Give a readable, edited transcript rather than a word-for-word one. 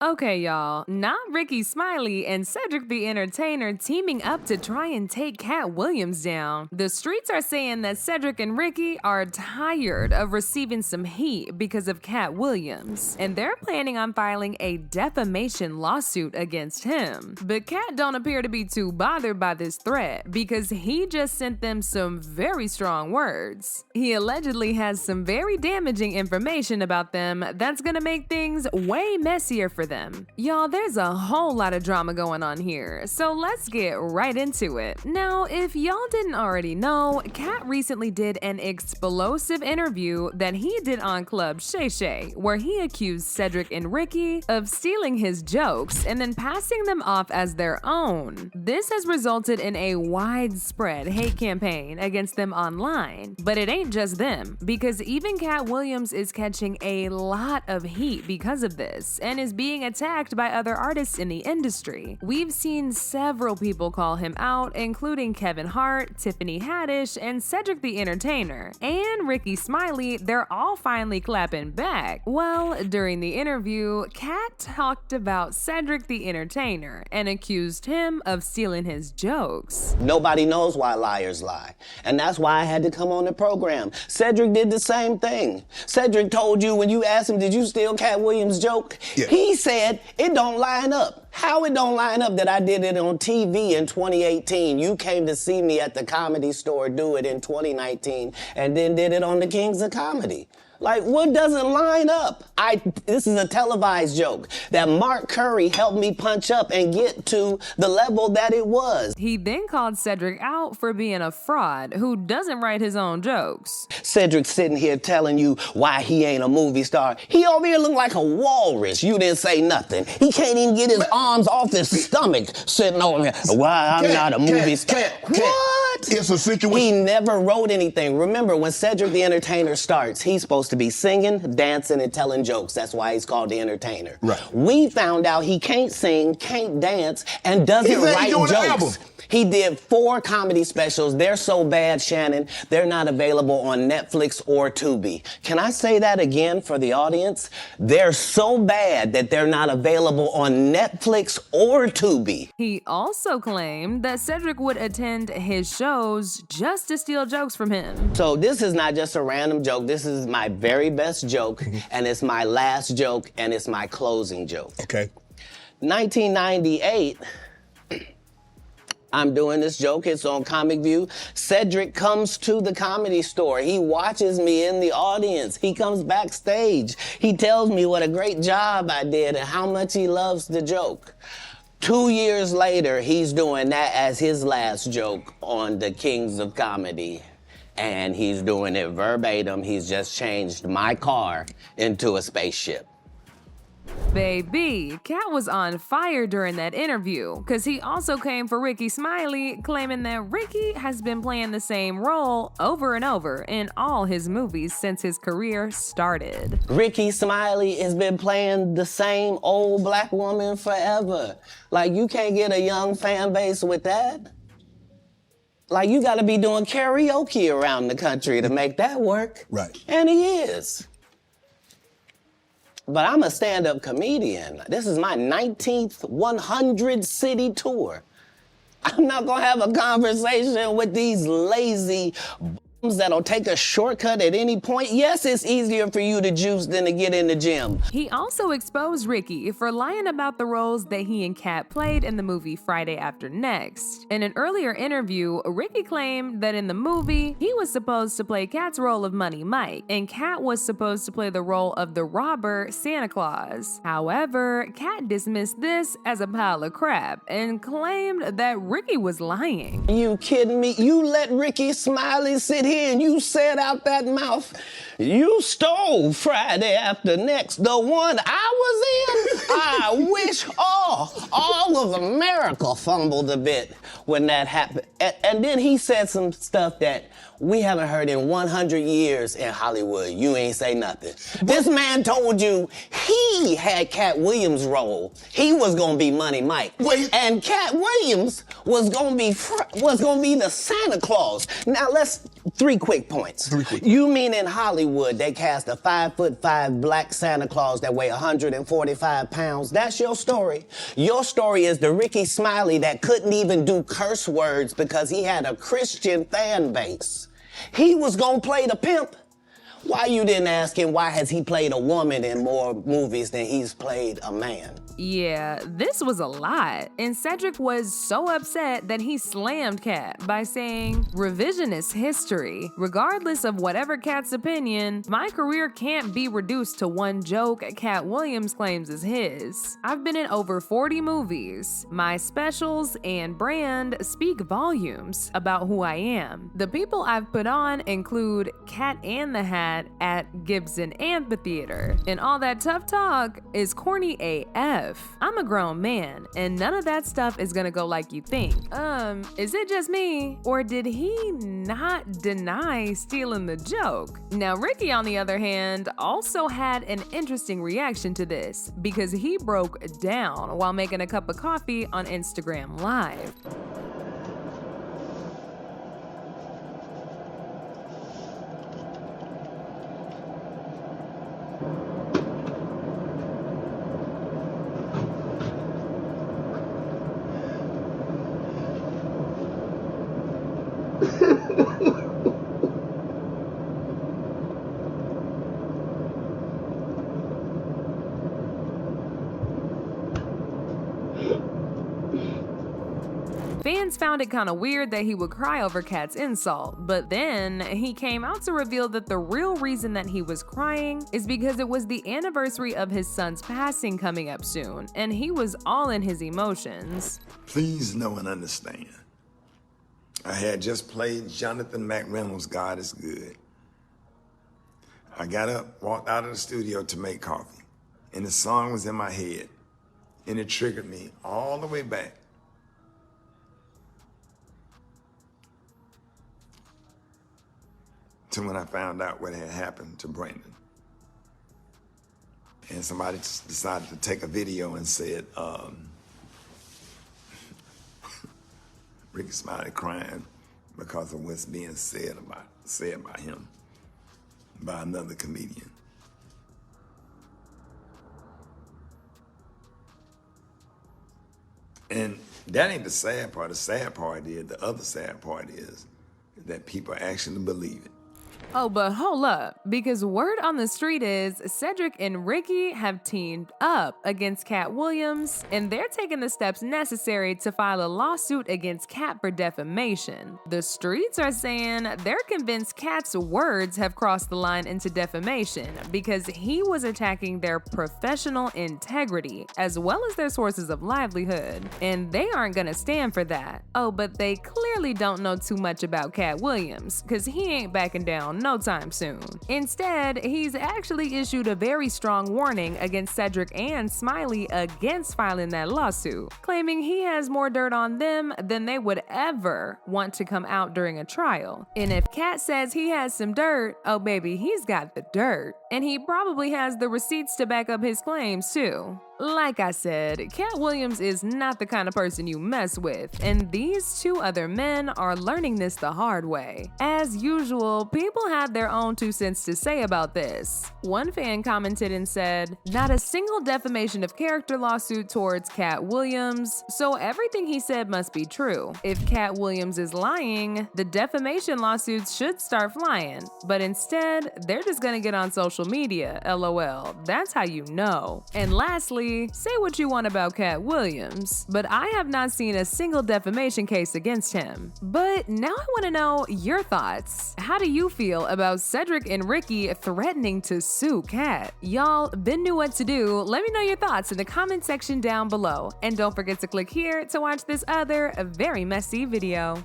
Okay, y'all, not Rickey Smiley and Cedric the Entertainer teaming up to try and take Katt Williams down. The streets are saying that Cedric and Rickey are tired of receiving some heat because of Katt Williams, and they're planning on filing a defamation lawsuit against him. But Katt don't appear to be too bothered by this threat because he just sent them some very strong words. He allegedly has some very damaging information about them that's gonna make things way messier for them. Y'all, there's a whole lot of drama going on here, so let's get right into it. Now, if y'all didn't already know, Katt recently did an explosive interview that he did on Clubb Shay Shay, where he accused Cedric and Rickey of stealing his jokes and then passing them off as their own. This has resulted in a widespread hate campaign against them online. But it ain't just them, because even Katt Williams is catching a lot of heat because of this and is being attacked by other artists in the industry. We've seen several people call him out, including Kevin Hart, Tiffany Haddish, and Cedric the Entertainer. And Rickey Smiley, they're all finally clapping back. Well, during the interview, Katt talked about Cedric the Entertainer and accused him of stealing his jokes. Nobody knows why liars lie, and that's why I had to come on the program. Cedric did the same thing. Cedric told you when you asked him, did you steal Katt Williams' joke? Yeah. He said it don't line up. How it don't line up that I did it on TV in 2018, you came to see me at the Comedy Store do it in 2019, and then did it on the Kings of Comedy. Like, what doesn't line up? This is a televised joke that Mark Curry helped me punch up and get to the level that it was. He then called Cedric out for being a fraud who doesn't write his own jokes. Cedric sitting here telling you why he ain't a movie star. He over here look like a walrus. You didn't say nothing. He can't even get his arms off his stomach sitting over here. Why I'm not a movie star. What? It's a situation. He never wrote anything. Remember, when Cedric the Entertainer starts, he's supposed to be singing, dancing, and telling jokes. That's why he's called the Entertainer. Right. We found out he can't sing, can't dance, and doesn't write jokes. He did 4 comedy specials. They're so bad, Shannon, they're not available on Netflix or Tubi. Can I say that again for the audience? They're so bad that they're not available on Netflix or Tubi. He also claimed that Cedric would attend his shows just to steal jokes from him. So this is not just a random joke. This is my very best joke, and it's my last joke, and it's my closing joke. Okay. 1998, I'm doing this joke, it's on Comic View. Cedric comes to the Comedy Store. He watches me in the audience. He comes backstage. He tells me what a great job I did and how much he loves the joke. 2 years later, he's doing that as his last joke on the Kings of Comedy. And he's doing it verbatim. He's just changed my car into a spaceship. Baby, Katt was on fire during that interview, because he also came for Rickey Smiley, claiming that Rickey has been playing the same role over and over in all his movies since his career started. Rickey Smiley has been playing the same old black woman forever. Like, you can't get a young fan base with that. Like, you gotta be doing karaoke around the country to make that work. Right. And he is. But I'm a stand-up comedian. This is my 19th 100-city tour. I'm not gonna have a conversation with these lazy bums that'll take a shortcut at any point. Yes, it's easier for you to juice than to get in the gym. He also exposed Rickey for lying about the roles that he and Katt played in the movie Friday After Next. In an earlier interview, Rickey claimed that in the movie, he was supposed to play Katt's role of Money Mike, and Katt was supposed to play the role of the robber Santa Claus. However, Katt dismissed this as a pile of crap and claimed that Rickey was lying. You kidding me? You let Rickey Smiley sit here and you said out that mouth, you stole Friday After Next, the one I was in? I wish all of America fumbled a bit when that happened. And then he said some stuff that we haven't heard in 100 years in Hollywood. You ain't say nothing. This man told you he had Katt Williams' role. He was gonna be Money Mike. Wait. And Katt Williams was gonna be the Santa Claus. Now let's, 3 quick points. You mean in Hollywood they cast a 5'5" black Santa Claus that weigh 145 pounds? That's your story. Your story is the Rickey Smiley that couldn't even do curse words because he had a Christian fan base. He was gonna play the pimp. Why you didn't ask him why has he played a woman in more movies than he's played a man? Yeah, this was a lot, and Cedric was so upset that he slammed Katt by saying, "Revisionist history. Regardless of whatever Katt's opinion, my career can't be reduced to one joke Katt Williams claims is his. I've been in over 40 movies. My specials and brand speak volumes about who I am. The people I've put on include Cat and the Hat at Gibson Amphitheater, and all that tough talk is corny AF. I'm a grown man, and none of that stuff is gonna go like you think. Is it just me, or did he not deny stealing the joke?" Now, Rickey, on the other hand, also had an interesting reaction to this because he broke down while making a cup of coffee on Instagram Live. Fans found it kind of weird that he would cry over Katt's insult, but then he came out to reveal that the real reason that he was crying is because it was the anniversary of his son's passing coming up soon, and he was all in his emotions. Please know and understand. I had just played Jonathan McReynolds' God is Good. I got up, walked out of the studio to make coffee, and the song was in my head, and it triggered me all the way back to when I found out what had happened to Brandon. And somebody just decided to take a video and said, Rickey Smiley crying because of what's being said by him, by another comedian. And that ain't the sad part. The sad part is, the other sad part is that people actually believe it. Oh, but hold up, because word on the street is Cedric and Rickey have teamed up against Katt Williams, and they're taking the steps necessary to file a lawsuit against Katt for defamation. The streets are saying they're convinced Katt's words have crossed the line into defamation because he was attacking their professional integrity as well as their sources of livelihood, and they aren't gonna stand for that. Oh, but they clearly don't know too much about Katt Williams, because he ain't backing down no time soon. Instead, he's actually issued a very strong warning against Cedric and Smiley against filing that lawsuit, claiming he has more dirt on them than they would ever want to come out during a trial. And if Katt says he has some dirt, oh baby, he's got the dirt. And he probably has the receipts to back up his claims too. Like I said, Katt Williams is not the kind of person you mess with, and these two other men are learning this the hard way. As usual, people had their own 2 cents to say about this. One fan commented and said, "Not a single defamation of character lawsuit towards Katt Williams, so everything he said must be true. If Katt Williams is lying, the defamation lawsuits should start flying, but instead, they're just gonna get on social media, LOL. That's how you know." And lastly, say what you want about Katt Williams, but I have not seen a single defamation case against him. But now I want to know your thoughts. How do you feel about Cedric and Rickey threatening to sue Katt? Y'all been knew what to do. Let me know your thoughts in the comment section down below. And don't forget to click here to watch this other very messy video.